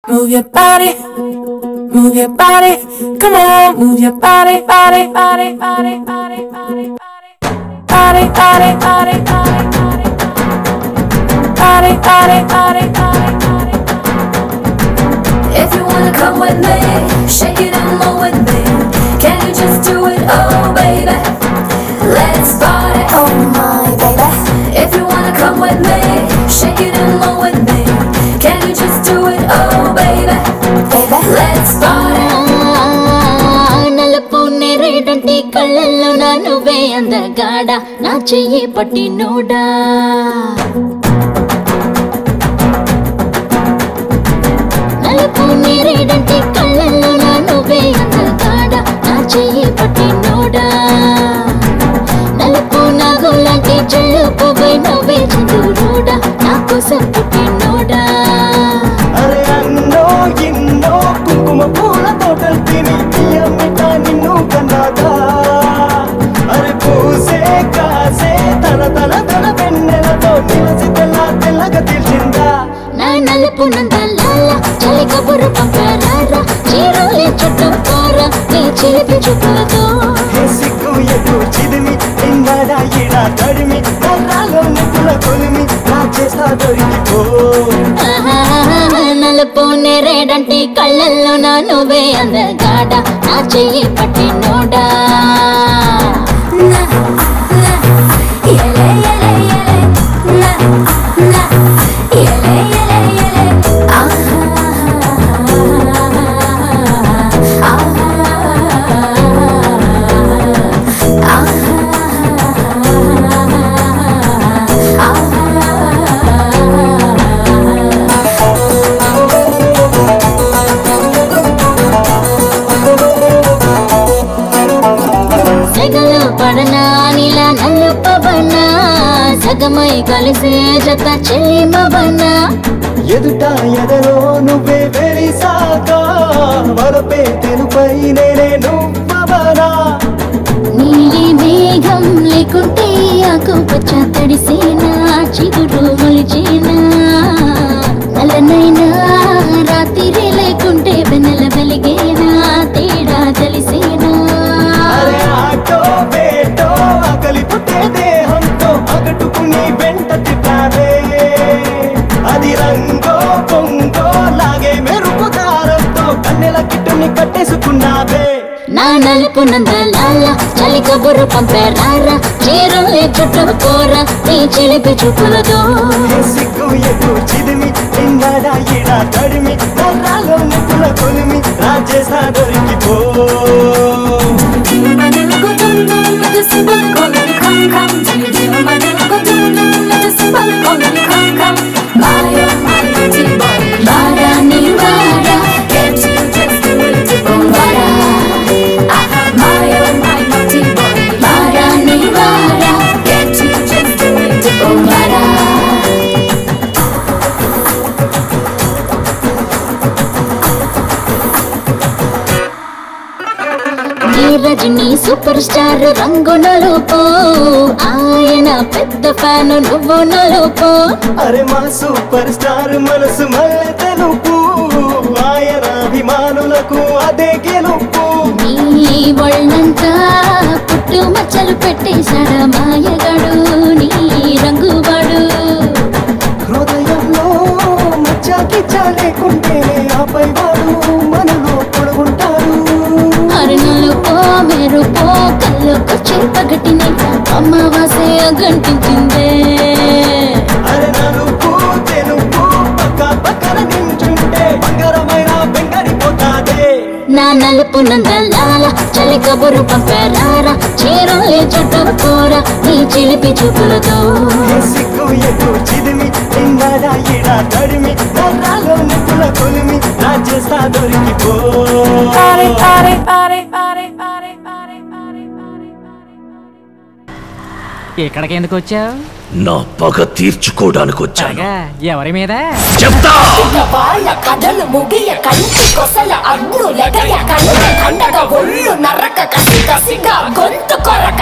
Move your body, move your body. Come on, move your body, body, body, body, body, body, body, body, body, body, body, body, body, body. If you wanna come with me, shake it and move with me. Can you just do it, oh baby? Let's party, oh my baby. If you wanna come with me, shake it and move with me. Can you just do it, oh baby? Baby, let's party. నలుపు నేరేడంటి కళ్ళల్లో నా నువ్వే అందగాడ నా చెయ్యి పట్టి NUDA నలుపు నేరేడంటి కళ్ళల్లో నా నువ్వే అందగాడ నా చెయ్యి పట్టి నోడా నలుపు నాగులాంటి చెల్లు పోవై నవ్వే చంద్రుడా నా కోసం పుట్టి నోడా అరే అన్నో ఎన్నో కుంకుమ పూల తోటలు తిని తీయమిట నిన్ను కన్నాగా అరే పూసే కాసే తన తన తన వెన్నెలతో నిలిచి తెల్లగా తెలిసిందా నా నలుపు నందలాల చలి కబురు పంపారా చీరలే చుట్టూ కోర నీ చిలిపి చూపులతో సిగ్గు ఎటు చిదిమి ఇందాడా ఈడా తడిమి నల్లాలో నిప్పుల కొలిమి నా చేస్తా దొరికిపో నలుపు నేరేడంటి కళ్ళల్లో నా నువ్వే అందగాడ నా చెయ్యి పట్టి నోడా సెగలు పడనా నీలా నల్లు పవనా సగమై కలిసే జత చెల్లిమవనా ఎదుట ఎదలో నువ్వే వెలిసాగా వరపే తెలుపై నేనే నువ్వవనా నీలి మేఘం లేకుంటే ఆకుపచ్చ తడిసేనా చిగురు మొలిచేనా నల్లనైనా రాత్రి లేకుంటే వెన్నెల వెలిగేనా తేడా తెలిసేనా అరే ఆటో వేటో ఆకలి పుట్టే దేహంతో అగటుకుని వెంట తిప్పావే అది రంగో పొంగో లాగే మెరుపు దారంతో కన్నెల కిట్టుని కట్టేసుకున్నావే నా నలుపు నందలాల చలి కబురు పంపారా చీరలే చుట్టూ కోర నీ చిలిపి చూపులతో సిగ్గు ఎటు చిదిమి ఇందాడా ఈడా తడిమి నల్లాలో నిప్పుల కొలిమి నా చేస్తా దొరికిపో రజనీ సూపర్ స్టార్ రంగు నలుపు ఆయన పెద్ద ఫ్యాన్ నువ్వు నలుపు అరే మా సూపర్ స్టార్ మనసు మల్లె తెలుపు ఆయన అభిమానులకు అదే గెలుపు నీ ఒళ్ళంతా పుట్టు మచ్చలు పెట్టేశాడా మాయగాడు నీ రంగువాడు హృదయంలో మచ్చాకి చాలేకుంటేనే ఆపై వాడు మనలో పొడుగుంటారు అరుణులుపో మెరుపో కళ్ళకొచ్చే పగటిని అమావాస్య గంటించిందే అరే నలుపు తెలుపు పక్క పక్కన నించుంటే బంగారమైన బెంగడిపోతాదే నా నలుపు నందలాల చలి కబురు పంపారా చీరలే చుట్టూ కూర నీ చిలిపి చూపులతో సిగ్గు ఎటు చిదిమి ఇందాడా ఈడా తడిమి నల్లాలో నిప్పుల కొలిమి నా చేస్తా దొరికిపో Body, body, body, body, body, body, body, body. ఇక్కడికి ఎందుకు వచ్చావు? నా పగ తీర్చుకోవడానికి వచ్చాను. ఎవరి మీద చెప్తా. వాళ్ళ కథలు ముగియ కంటి కొసల అగ్ను లెగయ కండ కండగా ఒళ్ళు నరక కసి కసిగా గొంతు కొరక